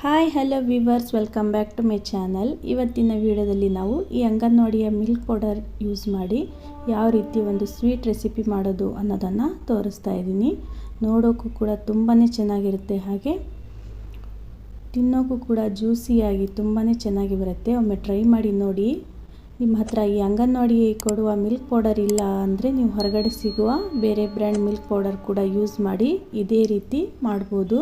Hi hello viewers, welcome back to my channel. ಇವತ್ತಿನ ವಿಡಿಯೋದಲ್ಲಿ ನಾವು ಈ ಅಂಗನವಾಡಿಯ ಮಿಲ್ಕ್ ಪೌಡರ್ ಯೂಸ್ ಮಾಡಿ ಯಾವ ರೀತಿ ಒಂದು ಸ್ವೀಟ್ ರೆಸಿಪಿ ಮಾಡೋದು ಅನ್ನೋದನ್ನು ತೋರಿಸ್ತಾ ಇದ್ದೀನಿ. ನೋಡೋಕ್ಕೂ ಕೂಡ ತುಂಬಾ ಚೆನ್ನಾಗಿರುತ್ತೆ, ಹಾಗೆ ತಿನ್ನೋಕ್ಕೂ ಕೂಡ ಜ್ಯೂಸಿಯಾಗಿ ತುಂಬಾ ಚೆನ್ನಾಗಿ ಬರುತ್ತೆ. ಒಮ್ಮೆ ಟ್ರೈ ಮಾಡಿ ನೋಡಿ. ನಿಮ್ಮ ಹತ್ರ ಈ ಅಂಗನವಾಡಿ ಕೊಡುವ ಮಿಲ್ಕ್ ಪೌಡರ್ ಇಲ್ಲ ಅಂದರೆ ನೀವು ಹೊರಗಡೆ ಸಿಗುವ ಬೇರೆ ಬ್ರ್ಯಾಂಡ್ ಮಿಲ್ಕ್ ಪೌಡರ್ ಕೂಡ ಯೂಸ್ ಮಾಡಿ ಇದೇ ರೀತಿ ಮಾಡ್ಬೋದು.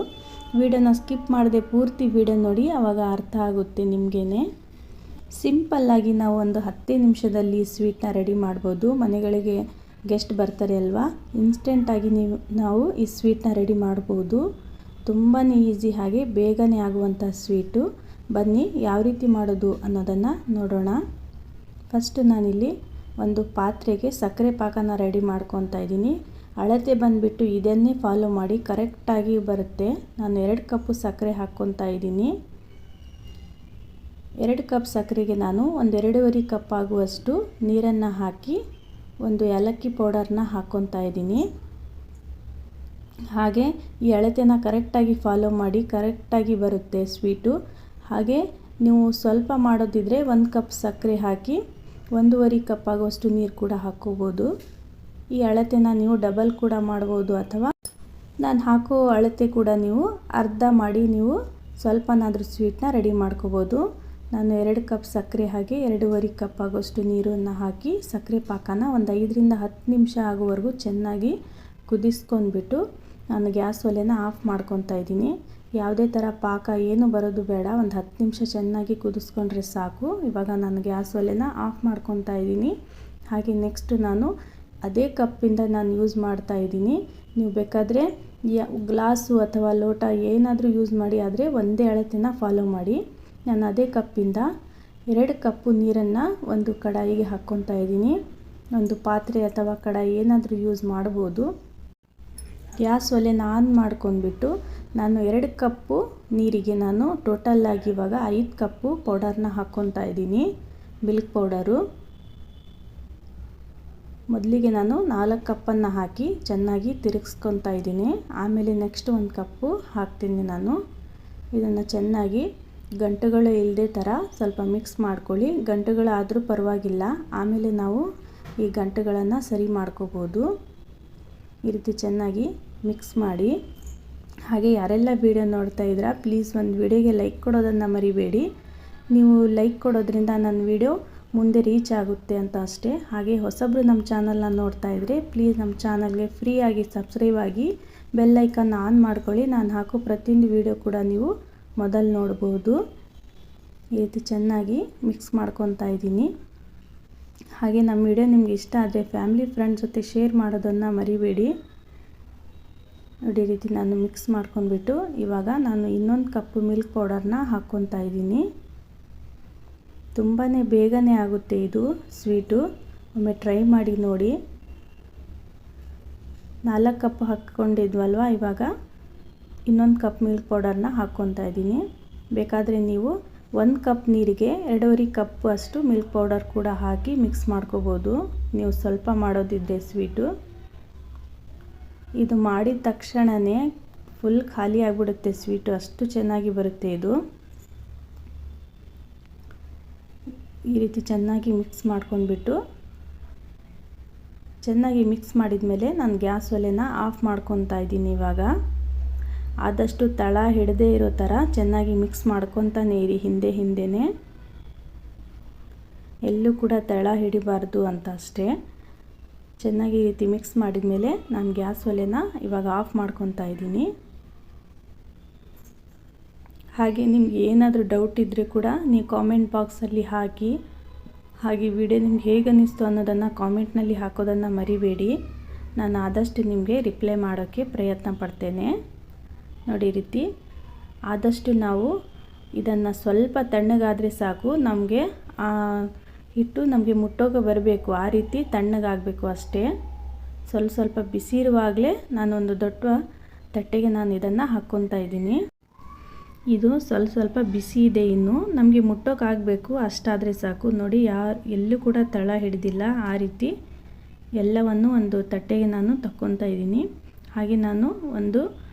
ವಿಡಿಯೋನ ಸ್ಕಿಪ್ ಮಾಡದೆ ಪೂರ್ತಿ ವಿಡಿಯೋ ನೋಡಿ, ಆವಾಗ ಅರ್ಥ ಆಗುತ್ತೆ ನಿಮಗೇನೆ. ಸಿಂಪಲ್ಲಾಗಿ ನಾವು ಒಂದು 10 ನಿಮಿಷದಲ್ಲಿ ಸ್ವೀಟ್ನ ರೆಡಿ ಮಾಡ್ಬೋದು. ಮನೆಗಳಿಗೆ ಗೆಸ್ಟ್ ಬರ್ತಾರೆ ಅಲ್ವಾ, ಇನ್ಸ್ಟೆಂಟಾಗಿ ನಾವು ಈ ಸ್ವೀಟ್ನ ರೆಡಿ ಮಾಡ್ಬೋದು. ತುಂಬಾ ಈಸಿ, ಹಾಗೆ ಬೇಗನೆ ಆಗುವಂಥ ಸ್ವೀಟು. ಬನ್ನಿ ಯಾವ ರೀತಿ ಮಾಡೋದು ಅನ್ನೋದನ್ನು ನೋಡೋಣ. ಫಸ್ಟ್ ನಾನಿಲ್ಲಿ ಒಂದು ಪಾತ್ರೆಗೆ ಸಕ್ಕರೆ ಪಾಕನ ರೆಡಿ ಮಾಡ್ಕೊತಾ ಇದ್ದೀನಿ. ಅಳತೆ ಬಂದುಬಿಟ್ಟು ಇದನ್ನೇ ಫಾಲೋ ಮಾಡಿ, ಕರೆಕ್ಟಾಗಿ ಬರುತ್ತೆ. ನಾನು 2 ಕಪ್ಪು ಸಕ್ಕರೆ ಹಾಕ್ಕೊತಾ ಇದ್ದೀನಿ. 2 ಕಪ್ ಸಕ್ಕರೆಗೆ ನಾನು ಒಂದು 2.5 ಕಪ್ ಆಗುವಷ್ಟು ನೀರನ್ನು ಹಾಕಿ ಒಂದು ಏಲಕ್ಕಿ ಪೌಡರ್ನ ಹಾಕ್ಕೊತಾ ಇದ್ದೀನಿ. ಹಾಗೆ ಈ ಅಳತೆನ ಕರೆಕ್ಟಾಗಿ ಫಾಲೋ ಮಾಡಿ, ಕರೆಕ್ಟಾಗಿ ಬರುತ್ತೆ ಸ್ವೀಟು. ಹಾಗೆ ನೀವು ಸ್ವಲ್ಪ ಮಾಡೋದಿದ್ರೆ 1 ಕಪ್ ಸಕ್ಕರೆ ಹಾಕಿ 1.5 ಕಪ್ ಆಗುವಷ್ಟು ನೀರು ಕೂಡ ಹಾಕ್ಕೋಬೋದು. ಈ ಅಳತೆನ ನೀವು ಡಬಲ್ ಕೂಡ ಮಾಡ್ಬೋದು, ಅಥವಾ ನಾನು ಹಾಕೋ ಅಳತೆ ಕೂಡ ನೀವು ಅರ್ಧ ಮಾಡಿ ನೀವು ಸ್ವಲ್ಪನಾದರೂ ಸ್ವೀಟ್ನ ರೆಡಿ ಮಾಡ್ಕೋಬೋದು. ನಾನು 2 ಕಪ್ ಸಕ್ಕರೆ ಹಾಗೆ 2.5 ಕಪ್ ಆಗೋಷ್ಟು ನೀರನ್ನು ಹಾಕಿ ಸಕ್ಕರೆ ಪಾಕನ ಒಂದು 5ರಿಂದ 10 ನಿಮಿಷ ಆಗೋವರೆಗೂ ಚೆನ್ನಾಗಿ ಕುದಿಸ್ಕೊಂಡ್ಬಿಟ್ಟು ನಾನು ಗ್ಯಾಸ್ ಒಲೆನ ಆಫ್ ಮಾಡ್ಕೊತಾ ಇದ್ದೀನಿ. ಯಾವುದೇ ಥರ ಪಾಕ ಏನು ಬರೋದು ಬೇಡ, ಒಂದು 10 ನಿಮಿಷ ಚೆನ್ನಾಗಿ ಕುದಿಸ್ಕೊಂಡ್ರೆ ಸಾಕು. ಇವಾಗ ನಾನು ಗ್ಯಾಸ್ ಒಲೆನ ಆಫ್ ಮಾಡ್ಕೊತಾ ಇದ್ದೀನಿ. ಹಾಗೆ ನೆಕ್ಸ್ಟ್ ನಾನು ಅದೇ ಕಪ್ಪಿಂದ ನಾನು ಯೂಸ್ ಮಾಡ್ತಾ ಇದ್ದೀನಿ. ನೀವು ಬೇಕಾದರೆ ಗ್ಲಾಸು ಅಥವಾ ಲೋಟ ಏನಾದರೂ ಯೂಸ್ ಮಾಡಿ, ಆದರೆ ಒಂದೇ ಅಳತೆನ ಫಾಲೋ ಮಾಡಿ. ನಾನು ಅದೇ ಕಪ್ಪಿಂದ 2 ಕಪ್ಪು ನೀರನ್ನು ಒಂದು ಕಡಾಯಿಗೆ ಹಾಕ್ಕೊತಾ ಇದ್ದೀನಿ. ಒಂದು ಪಾತ್ರೆ ಅಥವಾ ಕಡಾಯಿ ಏನಾದರೂ ಯೂಸ್ ಮಾಡ್ಬೋದು. ಗ್ಯಾಸ್ ಒಲೆನ ಆನ್ ಮಾಡ್ಕೊಂಡ್ಬಿಟ್ಟು ನಾನು 2 ಕಪ್ಪು ನೀರಿಗೆ ನಾನು ಟೋಟಲ್ಲಾಗಿ ಇವಾಗ 5 ಕಪ್ಪು ಪೌಡರ್ನ ಹಾಕ್ಕೊತಾ ಇದ್ದೀನಿ, ಮಿಲ್ಕ್ ಪೌಡರು. ಮೊದಲಿಗೆ ನಾನು 4 ಕಪ್ಪನ್ನು ಹಾಕಿ ಚೆನ್ನಾಗಿ ತಿರುಗಿಸ್ಕೊತಾ ಇದ್ದೀನಿ. ಆಮೇಲೆ ನೆಕ್ಸ್ಟ್ 1 ಕಪ್ಪು ಹಾಕ್ತೀನಿ ನಾನು. ಇದನ್ನು ಚೆನ್ನಾಗಿ ಗಂಟುಗಳು ಇಲ್ಲದೆ ಥರ ಸ್ವಲ್ಪ ಮಿಕ್ಸ್ ಮಾಡ್ಕೊಳ್ಳಿ. ಗಂಟುಗಳಾದರೂ ಪರವಾಗಿಲ್ಲ, ಆಮೇಲೆ ನಾವು ಈ ಗಂಟುಗಳನ್ನು ಸರಿ ಮಾಡ್ಕೋಬೋದು. ಈ ರೀತಿ ಚೆನ್ನಾಗಿ ಮಿಕ್ಸ್ ಮಾಡಿ. ಹಾಗೆ ಯಾರೆಲ್ಲ ವಿಡಿಯೋ ನೋಡ್ತಾ ಇದ್ದೀರಾ, ಪ್ಲೀಸ್ ಒಂದು ವಿಡಿಯೋಗೆ ಲೈಕ್ ಕೊಡೋದನ್ನು ಮರಿಬೇಡಿ. ನೀವು ಲೈಕ್ ಕೊಡೋದ್ರಿಂದ ನನ್ನ ವಿಡಿಯೋ ಮುಂದೆ ರೀಚ್ ಆಗುತ್ತೆ ಅಂತ ಅಷ್ಟೇ. ಹಾಗೆ ಹೊಸಬ್ರು ನಮ್ಮ ಚಾನಲ್ನ ನೋಡ್ತಾ ಇದ್ದರೆ ಪ್ಲೀಸ್ ನಮ್ಮ ಚಾನಲ್ಗೆ ಫ್ರೀಯಾಗಿ ಸಬ್ಸ್ಕ್ರೈಬ್ ಆಗಿ ಬೆಲ್ ಐಕನ್ ಆನ್ ಮಾಡ್ಕೊಳ್ಳಿ. ನಾನು ಹಾಕೋ ಪ್ರತಿಯೊಂದು ವಿಡಿಯೋ ಕೂಡ ನೀವು ಮೊದಲು ನೋಡ್ಬೋದು. ಈ ರೀತಿ ಚೆನ್ನಾಗಿ ಮಿಕ್ಸ್ ಮಾಡ್ಕೊತಾ ಇದ್ದೀನಿ. ಹಾಗೆ ನಮ್ಮ ವಿಡಿಯೋ ನಿಮ್ಗೆ ಇಷ್ಟ ಆದರೆ ಫ್ಯಾಮಿಲಿ ಫ್ರೆಂಡ್ಸ್ ಜೊತೆ ಶೇರ್ ಮಾಡೋದನ್ನು ಮರಿಬೇಡಿ. ನೋಡಿ, ಈ ರೀತಿ ನಾನು ಮಿಕ್ಸ್ ಮಾಡ್ಕೊಂಡ್ಬಿಟ್ಟು ಇವಾಗ ನಾನು ಇನ್ನೊಂದು ಕಪ್ಪು ಮಿಲ್ಕ್ ಪೌಡರ್ನ ಹಾಕ್ಕೊತಾ ಇದ್ದೀನಿ. ತುಂಬಾ ಬೇಗನೆ ಆಗುತ್ತೆ ಇದು ಸ್ವೀಟು. ಒಮ್ಮೆ ಟ್ರೈ ಮಾಡಿ ನೋಡಿ. 4 ಕಪ್ ಹಾಕ್ಕೊಂಡಿದ್ವಲ್ವ, ಇವಾಗ ಇನ್ನೊಂದು ಕಪ್ ಮಿಲ್ಕ್ ಪೌಡರ್ನ ಹಾಕ್ಕೊತಾ ಇದ್ದೀನಿ. ಬೇಕಾದರೆ ನೀವು 1 ಕಪ್ ನೀರಿಗೆ 2.5 ಕಪ್ ಅಷ್ಟು ಮಿಲ್ಕ್ ಪೌಡರ್ ಕೂಡ ಹಾಕಿ ಮಿಕ್ಸ್ ಮಾಡ್ಕೋಬೋದು, ನೀವು ಸ್ವಲ್ಪ ಮಾಡೋದಿದ್ದರೆ ಸ್ವೀಟು. ಇದು ಮಾಡಿದ ತಕ್ಷಣವೇ ಫುಲ್ ಖಾಲಿ ಆಗಿಬಿಡುತ್ತೆ ಸ್ವೀಟು, ಅಷ್ಟು ಚೆನ್ನಾಗಿ ಬರುತ್ತೆ ಇದು. ಈ ರೀತಿ ಚೆನ್ನಾಗಿ ಮಿಕ್ಸ್ ಮಾಡ್ಕೊಂಡ್ಬಿಟ್ಟು ಚೆನ್ನಾಗಿ ಮಿಕ್ಸ್ ಮಾಡಿದ ಮೇಲೆ ನಾನು ಗ್ಯಾಸ್ ಒಲೆನ ಆಫ್ ಮಾಡ್ಕೊತಾ ಇದ್ದೀನಿ. ಇವಾಗ ಆದಷ್ಟು ತಳ ಹಿಡದೇ ಇರೋ ಥರ ಚೆನ್ನಾಗಿ ಮಿಕ್ಸ್ ಮಾಡ್ಕೊತಾನೆ ಇರಿ, ಹಿಂದೆನೇ. ಎಲ್ಲೂ ಕೂಡ ತಳ ಹಿಡಿಬಾರ್ದು ಅಂತ ಅಷ್ಟೇ. ಚೆನ್ನಾಗಿ ಈ ರೀತಿ ಮಿಕ್ಸ್ ಮಾಡಿದ ಮೇಲೆ ನಾನು ಗ್ಯಾಸ್ ಒಲೆನ ಇವಾಗ ಆಫ್ ಮಾಡ್ಕೊತಾ ಇದ್ದೀನಿ. ಹಾಗೆ ನಿಮ್ಗೆ ಏನಾದರೂ ಡೌಟ್ ಇದ್ದರೆ ಕೂಡ ನೀವು ಕಾಮೆಂಟ್ ಬಾಕ್ಸಲ್ಲಿ ಹಾಕಿ. ಹಾಗೆ ವಿಡಿಯೋ ನಿಮ್ಗೆ ಹೇಗೆ ಅನ್ನಿಸ್ತು ಅನ್ನೋದನ್ನು ಕಾಮೆಂಟ್ನಲ್ಲಿ ಹಾಕೋದನ್ನು ಮರಿಬೇಡಿ. ನಾನು ಆದಷ್ಟು ನಿಮಗೆ ರಿಪ್ಲೈ ಮಾಡೋಕ್ಕೆ ಪ್ರಯತ್ನ ಪಡ್ತೇನೆ. ನೋಡಿ, ಈ ರೀತಿ ಆದಷ್ಟು ನಾವು ಇದನ್ನು ಸ್ವಲ್ಪ ತಣ್ಣಗಾದರೆ ಸಾಕು. ನಮಗೆ ಹಿಟ್ಟು ನಮಗೆ ಮುಟ್ಟೋಕೆ ಬರಬೇಕು, ಆ ರೀತಿ ತಣ್ಣಗಾಗಬೇಕು ಅಷ್ಟೇ. ಸ್ವಲ್ಪ ಬಿಸಿ ಇರುವಾಗಲೇ ನಾನೊಂದು ದೊಡ್ಡ ತಟ್ಟೆಗೆ ನಾನು ಇದನ್ನು ಹಾಕ್ಕೊತಾ ಇದ್ದೀನಿ. ಇದು ಸ್ವಲ್ಪ ಬಿಸಿ ಇದೆ, ಇನ್ನು ನಮಗೆ ಮುಟ್ಟೋಕ್ಕಾಗಬೇಕು, ಅಷ್ಟಾದರೆ ಸಾಕು. ನೋಡಿ, ಎಲ್ಲೂ ಕೂಡ ತಳ ಹಿಡಿದಿಲ್ಲ. ಆ ರೀತಿ ಎಲ್ಲವನ್ನು ಒಂದು ತಟ್ಟೆಗೆ ನಾನು ತಕ್ಕೊತಾ ಇದ್ದೀನಿ. ಹಾಗೆ ನಾನು 1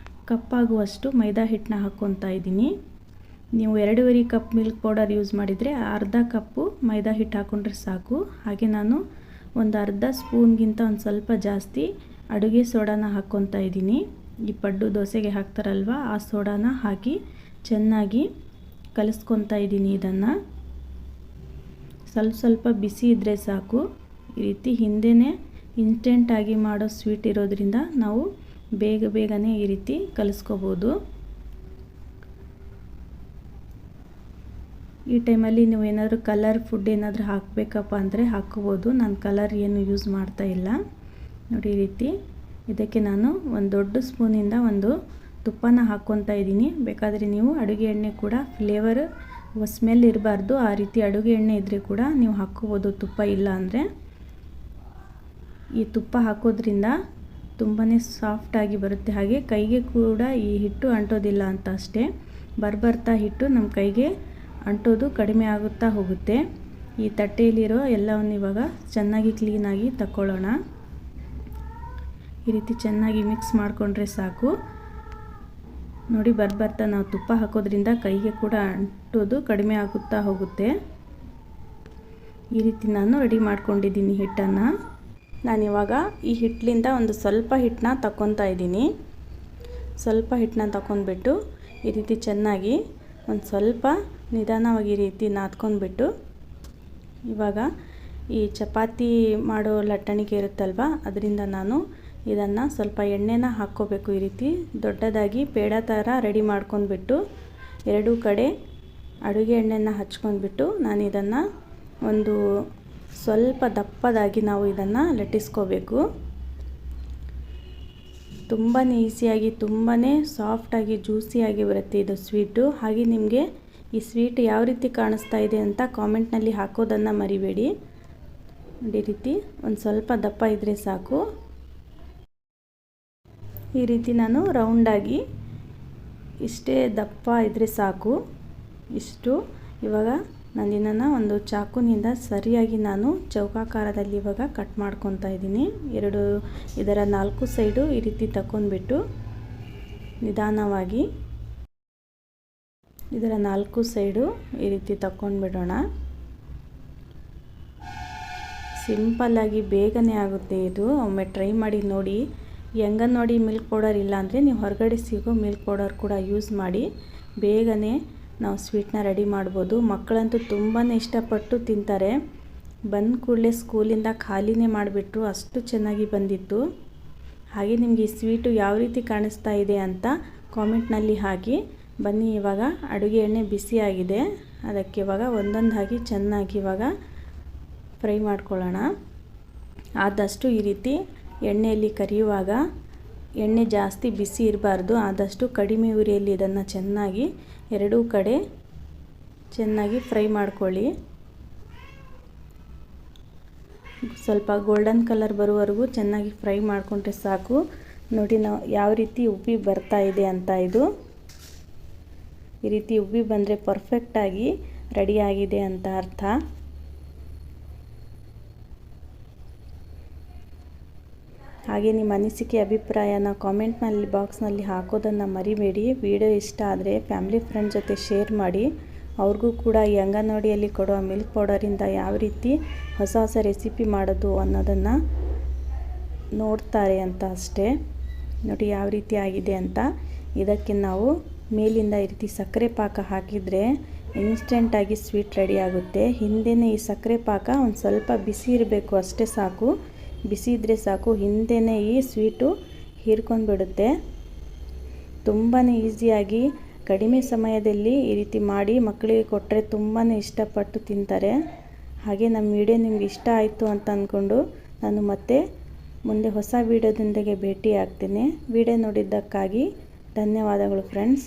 ಕಪ್ ಆಗುವಷ್ಟು ಮೈದಾ ಹಿಟ್ಟನ್ನ ಹಾಕ್ಕೊತಾ ಇದ್ದೀನಿ. ನೀವು 2.5 ಕಪ್ ಮಿಲ್ಕ್ ಪೌಡರ್ ಯೂಸ್ ಮಾಡಿದರೆ ಅರ್ಧ ಕಪ್ಪು ಮೈದಾ ಹಿಟ್ಟು ಹಾಕ್ಕೊಂಡ್ರೆ ಸಾಕು. ಹಾಗೆ ನಾನು ಒಂದು ಅರ್ಧ ಸ್ಪೂನ್ಗಿಂತ ಒಂದು ಸ್ವಲ್ಪ ಜಾಸ್ತಿ ಅಡುಗೆ ಸೋಡಾನ ಹಾಕ್ಕೊತಾ ಇದ್ದೀನಿ. ಈ ಪಡ್ಡು ದೋಸೆಗೆ ಹಾಕ್ತಾರಲ್ವ ಆ ಸೋಡಾನ ಹಾಕಿ ಚೆನ್ನಾಗಿ ಕಲಿಸ್ಕೊತಾ ಇದ್ದೀನಿ. ಇದನ್ನು ಸ್ವಲ್ಪ ಬಿಸಿ ಇದ್ದರೆ ಸಾಕು. ಈ ರೀತಿ ಹಿಂದೆಯೇ ಇನ್ಸ್ಟೆಂಟಾಗಿ ಮಾಡೋ ಸ್ವೀಟ್ ಇರೋದ್ರಿಂದ ನಾವು ಬೇಗನೆ ಈ ರೀತಿ ಕಲಿಸ್ಕೋಬೋದು. ಈ ಟೈಮಲ್ಲಿ ನೀವು ಏನಾದರೂ ಕಲರ್ ಫುಡ್ ಏನಾದರೂ ಹಾಕಬೇಕಪ್ಪ ಅಂದರೆ ಹಾಕ್ಕೋಬೋದು. ನಾನು ಕಲರ್ ಏನು ಯೂಸ್ ಮಾಡ್ತಾ ಇಲ್ಲ. ನೋಡಿ ಈ ರೀತಿ ಇದಕ್ಕೆ ನಾನು ಒಂದು ದೊಡ್ಡ ಸ್ಪೂನಿಂದ ಒಂದು ತುಪ್ಪನ ಹಾಕ್ಕೊತಾ ಇದ್ದೀನಿ. ಬೇಕಾದರೆ ನೀವು ಅಡುಗೆ ಎಣ್ಣೆ ಕೂಡ ಫ್ಲೇವರ್ ಸ್ಮೆಲ್ ಇರಬಾರ್ದು ಆ ರೀತಿ ಅಡುಗೆ ಎಣ್ಣೆ ಇದ್ದರೆ ಕೂಡ ನೀವು ಹಾಕ್ಕೋಬೋದು, ತುಪ್ಪ ಇಲ್ಲ ಅಂದರೆ. ಈ ತುಪ್ಪ ಹಾಕೋದ್ರಿಂದ ತುಂಬಾ ಸಾಫ್ಟಾಗಿ ಬರುತ್ತೆ. ಹಾಗೆ ಕೈಗೆ ಕೂಡ ಈ ಹಿಟ್ಟು ಅಂಟೋದಿಲ್ಲ ಅಂತ ಅಷ್ಟೇ. ಬರ್ತಾ ಹಿಟ್ಟು ನಮ್ಮ ಕೈಗೆ ಅಂಟೋದು ಕಡಿಮೆ ಆಗುತ್ತಾ ಹೋಗುತ್ತೆ. ಈ ತಟ್ಟೆಯಲ್ಲಿರೋ ಎಲ್ಲವನ್ನು ಇವಾಗ ಚೆನ್ನಾಗಿ ಕ್ಲೀನಾಗಿ ತಗೊಳ್ಳೋಣ. ಈ ರೀತಿ ಚೆನ್ನಾಗಿ ಮಿಕ್ಸ್ ಮಾಡಿಕೊಂಡ್ರೆ ಸಾಕು. ನೋಡಿ ಬರ್ತಾ ನಾವು ತುಪ್ಪ ಹಾಕೋದ್ರಿಂದ ಕೈಗೆ ಕೂಡ ಅಂಟೋದು ಕಡಿಮೆ ಆಗುತ್ತಾ ಹೋಗುತ್ತೆ. ಈ ರೀತಿ ನಾನು ರೆಡಿ ಮಾಡ್ಕೊಂಡಿದ್ದೀನಿ ಹಿಟ್ಟನ್ನು. ನಾನಿವಾಗ ಈ ಹಿಟ್ಟಲಿಂದ ಒಂದು ಸ್ವಲ್ಪ ಹಿಟ್ಟನ್ನ ತಗೊತಾ ಇದ್ದೀನಿ. ಸ್ವಲ್ಪ ಹಿಟ್ಟನ್ನ ತಗೊಂಡ್ಬಿಟ್ಟು ಈ ರೀತಿ ಚೆನ್ನಾಗಿ ಒಂದು ಸ್ವಲ್ಪ ನಿಧಾನವಾಗಿ ಈ ರೀತಿ ನಾದ್ಕೊಂಡ್ಬಿಟ್ಟು ಇವಾಗ ಈ ಚಪಾತಿ ಮಾಡೋ ಲಟ್ಟಣಿಗೆ ಇರುತ್ತಲ್ವ ಅದರಿಂದ ನಾನು ಇದನ್ನು ಸ್ವಲ್ಪ ಎಣ್ಣೆನ ಹಾಕ್ಕೋಬೇಕು. ಈ ರೀತಿ ದೊಡ್ಡದಾಗಿ ಪೇಡ ಥರ ರೆಡಿ ಮಾಡ್ಕೊಂಡ್ಬಿಟ್ಟು ಎರಡೂ ಕಡೆ ಅಡುಗೆ ಎಣ್ಣೆನ ಹಚ್ಕೊಂಡ್ಬಿಟ್ಟು ನಾನು ಇದನ್ನು ಒಂದು ಸ್ವಲ್ಪ ದಪ್ಪದಾಗಿ ನಾವು ಇದನ್ನು ಲಟ್ಟಿಸ್ಕೋಬೇಕು. ತುಂಬಾ ಈಸಿಯಾಗಿ ತುಂಬಾ ಸಾಫ್ಟಾಗಿ ಜ್ಯೂಸಿಯಾಗಿ ಬರುತ್ತೆ ಇದು ಸ್ವೀಟು. ಹಾಗೆ ನಿಮಗೆ ಈ ಸ್ವೀಟ್ ಯಾವ ರೀತಿ ಕಾಣಿಸ್ತಾ ಇದೆ ಅಂತ ಕಾಮೆಂಟ್ನಲ್ಲಿ ಹಾಕೋದನ್ನು ಮರಿಬೇಡಿ. ಈ ರೀತಿ ಒಂದು ಸ್ವಲ್ಪ ದಪ್ಪ ಇದ್ದರೆ ಸಾಕು. ಈ ರೀತಿ ನಾನು ರೌಂಡಾಗಿ ಇಷ್ಟೇ ದಪ್ಪ ಇದ್ದರೆ ಸಾಕು. ಇಷ್ಟು ಇವಾಗ ನಾನು ಇದನ್ನು ಒಂದು ಚಾಕುನಿಂದ ಸರಿಯಾಗಿ ನಾನು ಚೌಕಾಕಾರದಲ್ಲಿ ಇವಾಗ ಕಟ್ ಮಾಡ್ಕೊತಾ ಇದ್ದೀನಿ. ಇದರ 4 ಸೈಡು ಈ ರೀತಿ ತಗೊಂಡ್ಬಿಟ್ಟು ನಿಧಾನವಾಗಿ ಇದರ 4 ಸೈಡು ಈ ರೀತಿ ತಗೊಂಡ್ಬಿಡೋಣ. ಸಿಂಪಲ್ಲಾಗಿ ಬೇಗನೆ ಆಗುತ್ತೆ ಇದು. ಒಮ್ಮೆ ಟ್ರೈ ಮಾಡಿ ನೋಡಿ. ಈ ಅಂಗನವಾಡಿ ಮಿಲ್ಕ್ ಪೌಡರ್ ಇಲ್ಲ ಅಂದರೆ ನೀವು ಹೊರಗಡೆ ಸಿಗೋ ಮಿಲ್ಕ್ ಪೌಡರ್ ಕೂಡ ಯೂಸ್ ಮಾಡಿ ಬೇಗನೆ ನಾವು ಸ್ವೀಟ್ನ ರೆಡಿ ಮಾಡ್ಬೋದು. ಮಕ್ಕಳಂತೂ ತುಂಬಾ ಇಷ್ಟಪಟ್ಟು ತಿಂತಾರೆ. ಬಂದ ಕೂಡಲೇ ಸ್ಕೂಲಿಂದ ಖಾಲಿನೇ ಮಾಡಿಬಿಟ್ರು, ಅಷ್ಟು ಚೆನ್ನಾಗಿ ಬಂದಿತ್ತು. ಹಾಗೆ ನಿಮಗೆ ಈ ಸ್ವೀಟು ಯಾವ ರೀತಿ ಕಾಣಿಸ್ತಾ ಇದೆ ಅಂತ ಕಾಮೆಂಟ್ನಲ್ಲಿ ಹಾಕಿ. ಬನ್ನಿ, ಇವಾಗ ಅಡುಗೆ ಎಣ್ಣೆ ಬಿಸಿಯಾಗಿದೆ. ಅದಕ್ಕೆ ಇವಾಗ ಒಂದೊಂದಾಗಿ ಚೆನ್ನಾಗಿ ಇವಾಗ ಫ್ರೈ ಮಾಡ್ಕೊಳ್ಳೋಣ. ಆದಷ್ಟು ಈ ರೀತಿ ಎಣ್ಣೆಯಲ್ಲಿ ಕರಿಯುವಾಗ ಎಣ್ಣೆ ಜಾಸ್ತಿ ಬಿಸಿ ಇರಬಾರ್ದು. ಆದಷ್ಟು ಕಡಿಮೆ ಉರಿಯಲ್ಲಿ ಇದನ್ನು ಚೆನ್ನಾಗಿ ಎರಡೂ ಕಡೆ ಚೆನ್ನಾಗಿ ಫ್ರೈ ಮಾಡ್ಕೊಳ್ಳಿ. ಸ್ವಲ್ಪ ಗೋಲ್ಡನ್ ಕಲರ್ ಬರುವವರೆಗೂ ಚೆನ್ನಾಗಿ ಫ್ರೈ ಮಾಡಿಕೊಂಡ್ರೆ ಸಾಕು. ನೋಡಿ ನಾವು ಯಾವ ರೀತಿ ಉಬ್ಬಿ ಬರ್ತಾ ಇದೆ ಅಂತ. ಇದು ಈ ರೀತಿ ಉಬ್ಬಿ ಬಂದರೆ ಪರ್ಫೆಕ್ಟಾಗಿ ರೆಡಿಯಾಗಿದೆ ಅಂತ ಅರ್ಥ. ಹಾಗೆ ನಿಮ್ಮ ಅನಿಸಿಕೆ ಅಭಿಪ್ರಾಯನ ಕಾಮೆಂಟ್ನಲ್ಲಿ ಬಾಕ್ಸ್ನಲ್ಲಿ ಹಾಕೋದನ್ನು ಮರಿಬೇಡಿ. ವಿಡಿಯೋ ಇಷ್ಟ ಆದರೆ ಫ್ಯಾಮಿಲಿ ಫ್ರೆಂಡ್ ಜೊತೆ ಶೇರ್ ಮಾಡಿ. ಅವ್ರಿಗೂ ಕೂಡ ಈ ಅಂಗನವಾಡಿಯಲ್ಲಿ ಕೊಡೋ ಮಿಲ್ಕ್ ಪೌಡರಿಂದ ಯಾವ ರೀತಿ ಹೊಸ ರೆಸಿಪಿ ಮಾಡೋದು ಅನ್ನೋದನ್ನು ನೋಡ್ತಾರೆ ಅಂತ ಅಷ್ಟೇ. ನೋಡಿ ಯಾವ ರೀತಿ ಆಗಿದೆ ಅಂತ. ಇದಕ್ಕೆ ನಾವು ಮೇಲಿಂದ ಈ ರೀತಿ ಸಕ್ಕರೆ ಪಾಕ ಹಾಕಿದರೆ ಇನ್ಸ್ಟೆಂಟಾಗಿ ಸ್ವೀಟ್ ರೆಡಿ ಆಗುತ್ತೆ. ಹಿಂದೆಯೇ ಈ ಸಕ್ಕರೆ ಪಾಕ ಒಂದು ಸ್ವಲ್ಪ ಬಿಸಿ ಇರಬೇಕು, ಅಷ್ಟೇ ಸಾಕು. ಬಿಸಿ ಇದ್ದರೆ ಸಾಕು, ಹಿಂದೆಯೇ ಈ ಸ್ವೀಟು ಹೀರ್ಕೊಂಡ್ಬಿಡುತ್ತೆ. ತುಂಬಾ ಈಸಿಯಾಗಿ ಕಡಿಮೆ ಸಮಯದಲ್ಲಿ ಈ ರೀತಿ ಮಾಡಿ ಮಕ್ಕಳಿಗೆ ಕೊಟ್ಟರೆ ತುಂಬಾ ಇಷ್ಟಪಟ್ಟು ತಿಂತಾರೆ. ಹಾಗೆ ನಮ್ಮ ವಿಡಿಯೋ ನಿಮ್ಗೆ ಇಷ್ಟ ಆಯಿತು ಅಂತ ಅಂದ್ಕೊಂಡು ನಾನು ಮತ್ತೆ ಮುಂದೆ ಹೊಸ ವಿಡಿಯೋದೊಂದಿಗೆ ಭೇಟಿ ಆಗ್ತೀನಿ. ವಿಡಿಯೋ ನೋಡಿದ್ದಕ್ಕಾಗಿ ಧನ್ಯವಾದಗಳು ಫ್ರೆಂಡ್ಸ್.